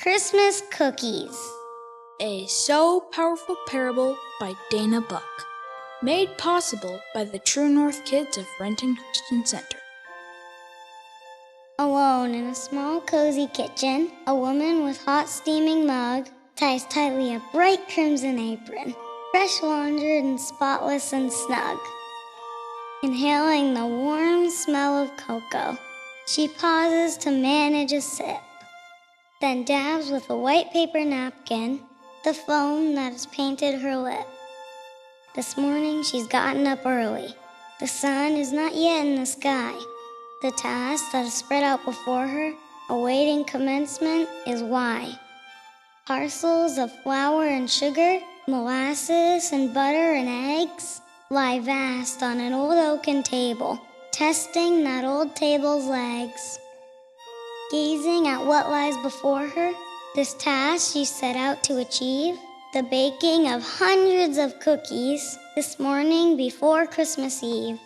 Christmas Cookies. A So Powerful Parable by Dana Buck. Made possible by the True North Kids of Renton Christian Center. Alone in a small cozy kitchen, a woman with hot steaming mug ties tightly a bright crimson apron, fresh laundered and spotless and snug. Inhaling the warm smell of cocoa, she pauses to manage a sip, then dabs with a white paper napkin the foam that has painted her lip. This morning she's gotten up early. The sun is not yet in the sky. The task that is spread out before her, awaiting commencement, is why. Parcels of flour and sugar, molasses and butter and eggs lie vast on an old oaken table, testing that old table's legs. Gazing at what lies before her, this task she set out to achieve, the baking of hundreds of cookies this morning before Christmas Eve.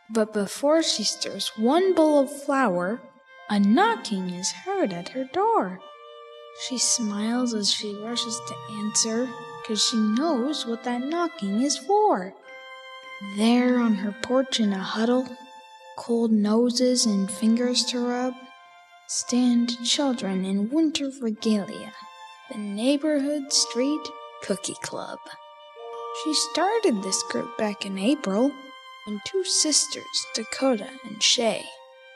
But before she stirs one bowl of flour, a knocking is heard at her door. She smiles as she rushes to answer, 'cause she knows what that knocking is for. There on her porch in a huddle, cold noses and fingers to rub, stand children in winter regalia, the neighborhood street cookie club. She started this group back in April when two sisters, Dakota and Shay,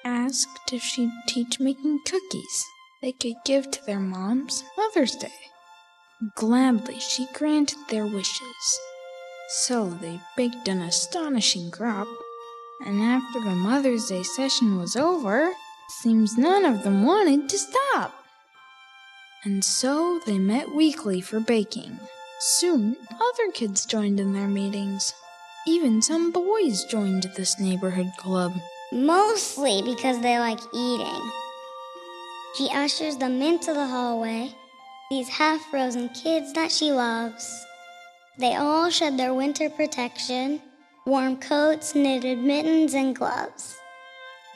asked if she'd teach making cookies they could give to their moms Mother's Day. Gladly she granted their wishes. So they baked an astonishing crop, and after the Mother's Day session was over, seems none of them wanted to stop. And so they met weekly for baking. Soon other kids joined in their meetings. Even some boys joined this neighborhood club. Mostly because they like eating. She ushers them into the hallway, these half-frozen kids that she loves. They all shed their winter protection, warm coats, knitted mittens, and gloves.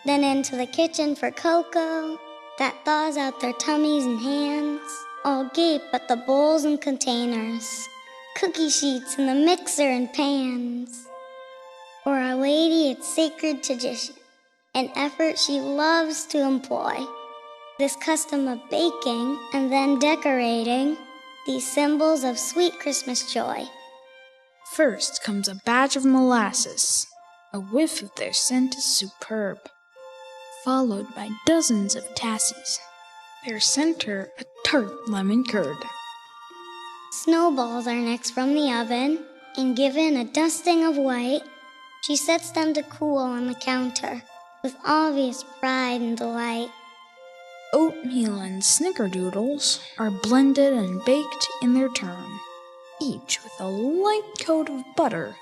Then into the kitchen for cocoa that thaws out their tummies and hands, all gape at the bowls and containers, cookie sheets in the mixer and pans. For Our Lady, it's sacred tradition, an effort she loves to employ. This custom of baking and then decorating, these symbols of sweet Christmas joy. First comes a batch of molasses. A whiff of their scent is superb, followed by dozens of tassies. Their center, a tart lemon curd. Snowballs are next from the oven, and given a dusting of white, she sets them to cool on the counter with obvious pride and delight. Oatmeal and snickerdoodles are blended and baked in their turn, each with a light coat of butter,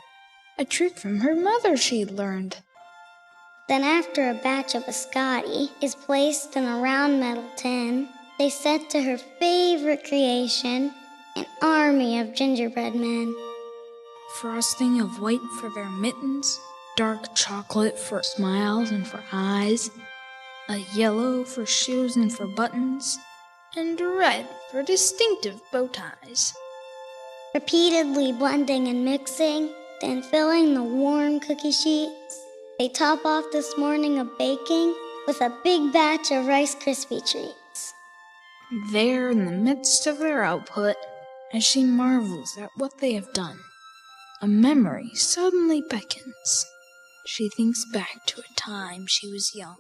a trick from her mother she'd learned. Then after a batch of biscotti is placed in a round metal tin, they set to her favorite creation, an army of gingerbread men. Frosting of white for their mittens, dark chocolate for smiles and for eyes, a yellow for shoes and for buttons, and red for distinctive bow ties. Repeatedly blending and mixing, then filling the warm cookie sheets, they top off this morning of baking with a big batch of Rice Krispie treats. There in the midst of their output, as she marvels at what they have done, a memory suddenly beckons. She thinks back to a time she was young.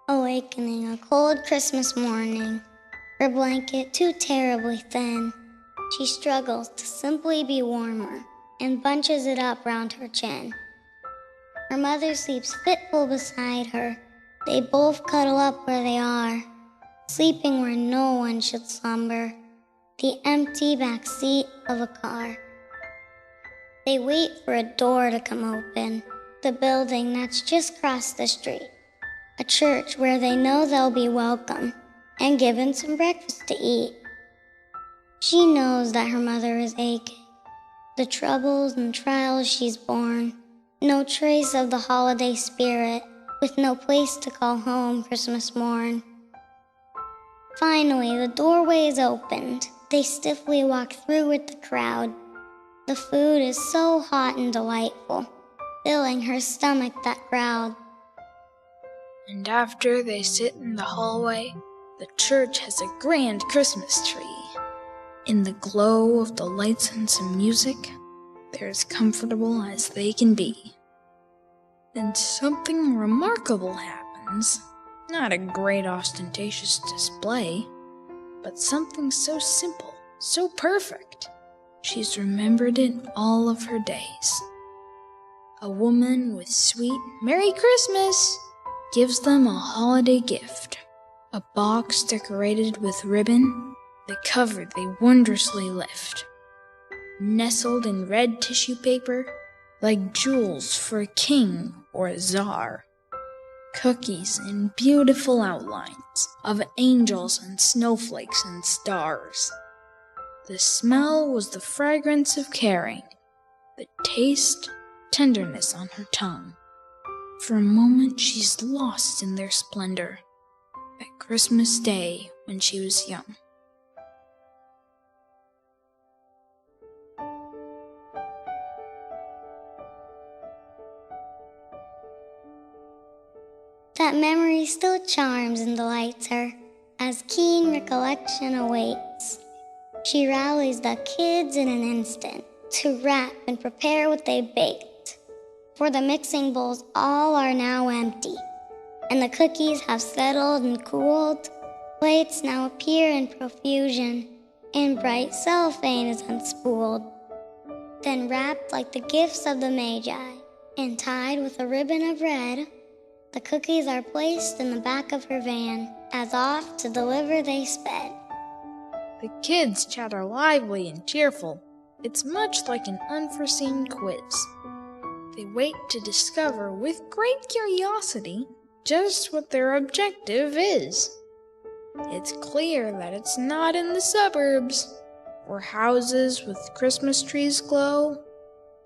Awakening a cold Christmas morning, her blanket too terribly thin, she struggles to simply be warmer and bunches it up round her chin. Her mother sleeps fitful beside her. They both cuddle up where they are, sleeping where no one should slumber, the empty back seat of a car. They wait for a door to come open, the building that's just crossed the street. a church where they know they'll be welcome and given some breakfast to eat. She knows that her mother is aching, the troubles and trials she's borne, no trace of the holiday spirit, with no place to call home Christmas morn. Finally, the doorway is opened. They stiffly walk through with the crowd. The food is so hot and delightful, filling her stomach that growled. And after they sit in the hallway, the church has a grand Christmas tree. In the glow of the lights and some music, they're as comfortable as they can be. Then something remarkable happens. Not a great ostentatious display, but something so simple, so perfect. She's remembered it all of her days. A woman with sweet "Merry Christmas" gives them a holiday gift, a box decorated with ribbon, the cover they wondrously lift. Nestled in red tissue paper, like jewels for a king or a czar. Cookies in beautiful outlines of angels and snowflakes and stars. The smell was the fragrance of caring, the taste, tenderness on her tongue. For a moment she's lost in their splendor, that Christmas Day when she was young. That memory still charms and delights her, as keen recollection awaits. She rallies the kids in an instant to wrap and prepare what they baked. For the mixing bowls all are now empty, and the cookies have settled and cooled. Plates now appear in profusion, and bright cellophane is unspooled. Then wrapped like the gifts of the Magi, and tied with a ribbon of red, the cookies are placed in the back of her van, as off to deliver they sped. The kids chatter lively and cheerful. It's much like an unforeseen quiz. They wait to discover with great curiosity just what their objective is. It's clear that it's not in the suburbs, where houses with Christmas trees glow.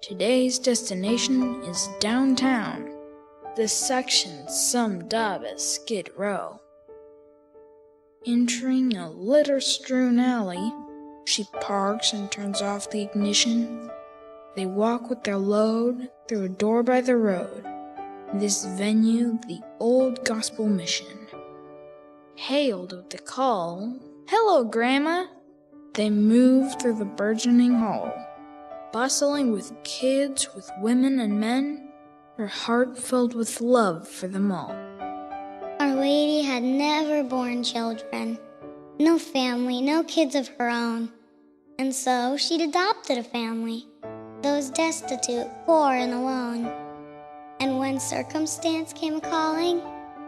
Today's destination is downtown. This section's summed up as Skid Row. Entering a litter-strewn alley, she parks and turns off the ignition. They walk with their load through a door by the road. This venue, the old gospel mission. Hailed with the call, "Hello, Grandma!" They move through the burgeoning hall, bustling with kids, with women and men, her heart filled with love for them all. Our Lady had never borne children, no family, no kids of her own. And so she'd adopted a family, those destitute, poor, and alone. And when circumstance came a-calling,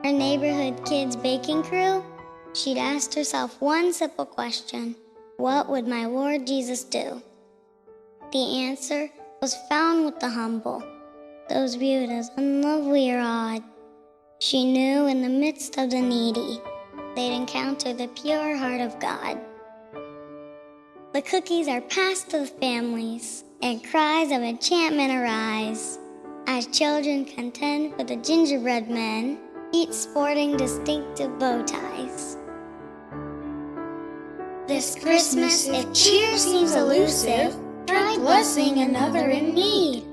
her neighborhood kids' baking crew, she'd asked herself one simple question: what would my Lord Jesus do? The answer was found with the humble, those viewed as unlovely or odd. She knew in the midst of the needy, they'd encounter the pure heart of God. The cookies are passed to the families, and cries of enchantment arise, as children contend for the gingerbread men, each sporting distinctive bow ties. This Christmas, if cheer seems elusive, try blessing another in need.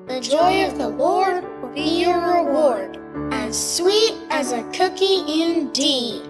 The joy of the Lord will be your reward, as sweet as a cookie indeed.